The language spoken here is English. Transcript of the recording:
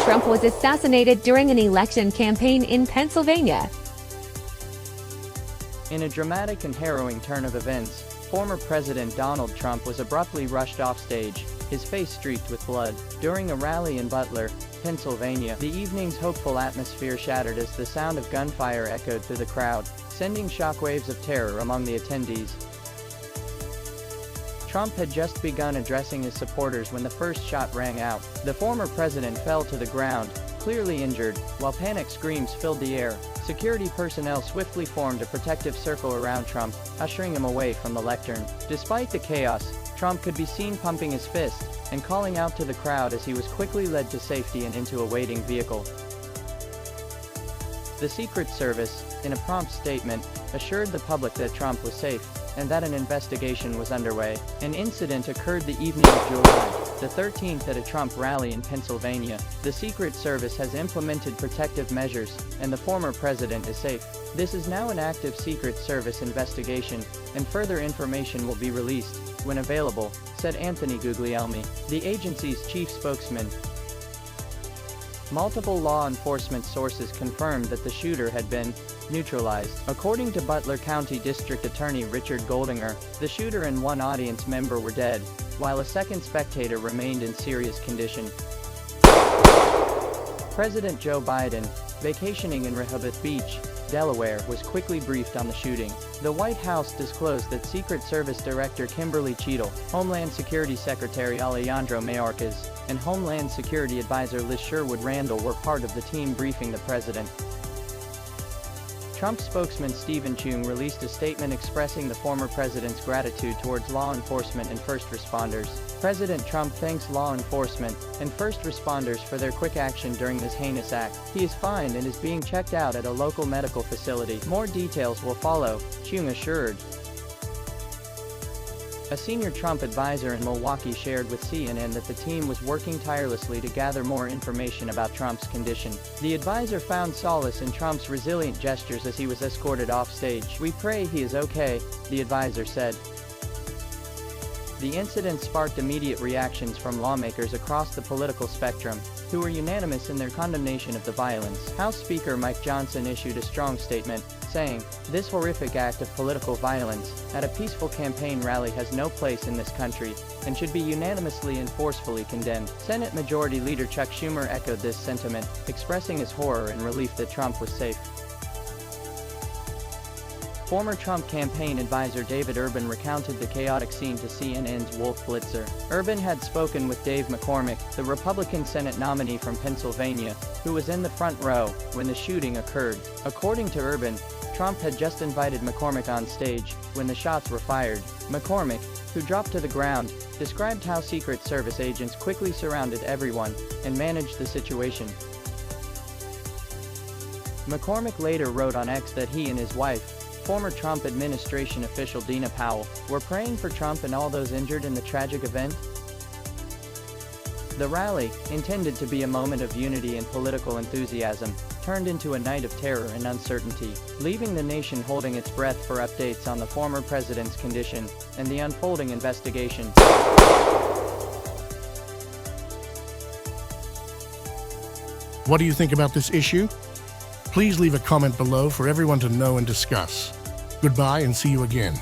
Trump was assassinated during an election campaign in Pennsylvania. In a dramatic and harrowing turn of events, former President Donald Trump was abruptly rushed offstage, his face streaked with blood, during a rally in Butler, Pennsylvania. The evening's hopeful atmosphere shattered as the sound of gunfire echoed through the crowd, sending shockwaves of terror among the attendees. Trump had just begun addressing his supporters when the first shot rang out. The former president fell to the ground, clearly injured, while panic screams filled the air. Security personnel swiftly formed a protective circle around Trump, ushering him away from the lectern. Despite the chaos, Trump could be seen pumping his fist and calling out to the crowd as he was quickly led to safety and into a waiting vehicle. The Secret Service, in a prompt statement, assured the public that Trump was safe and that an investigation was underway. An incident occurred the evening of July the 13th at a Trump rally in Pennsylvania. The Secret Service has implemented protective measures, and the former president is safe. This is now an active Secret Service investigation, and further information will be released, when available, said Anthony Guglielmi, the agency's chief spokesman. Multiple law enforcement sources confirmed that the shooter had been neutralized. According to Butler County District Attorney Richard Goldinger, the shooter and one audience member were dead, while a second spectator remained in serious condition. President Joe Biden, vacationing in Rehoboth Beach, Delaware, was quickly briefed on the shooting. The White House disclosed that Secret Service Director Kimberly Cheadle, Homeland Security Secretary Alejandro Mayorkas, and Homeland Security Advisor Liz Sherwood Randall were part of the team briefing the president. Trump spokesman Stephen Chung released a statement expressing the former president's gratitude towards law enforcement and first responders. President Trump thanks law enforcement and first responders for their quick action during this heinous act. He is fine and is being checked out at a local medical facility. More details will follow, Chung assured. A senior Trump advisor in Milwaukee shared with CNN that the team was working tirelessly to gather more information about Trump's condition. The advisor found solace in Trump's resilient gestures as he was escorted off stage. "We pray he is okay," the advisor said. The incident sparked immediate reactions from lawmakers across the political spectrum, who were unanimous in their condemnation of the violence. House Speaker Mike Johnson issued a strong statement, saying, "This horrific act of political violence at a peaceful campaign rally has no place in this country, and should be unanimously and forcefully condemned." Senate Majority Leader Chuck Schumer echoed this sentiment, expressing his horror and relief that Trump was safe. Former Trump campaign advisor David Urban recounted the chaotic scene to CNN's Wolf Blitzer. Urban had spoken with Dave McCormick, the Republican Senate nominee from Pennsylvania, who was in the front row when the shooting occurred. According to Urban, Trump had just invited McCormick on stage when the shots were fired. McCormick, who dropped to the ground, described how Secret Service agents quickly surrounded everyone and managed the situation. McCormick later wrote on X that he and his wife, former Trump administration official Dina Powell, were praying for Trump and all those injured in the tragic event. The rally, intended to be a moment of unity and political enthusiasm, turned into a night of terror and uncertainty, leaving the nation holding its breath for updates on the former president's condition and the unfolding investigation. What do you think about this issue? Please leave a comment below for everyone to know and discuss. Goodbye and see you again.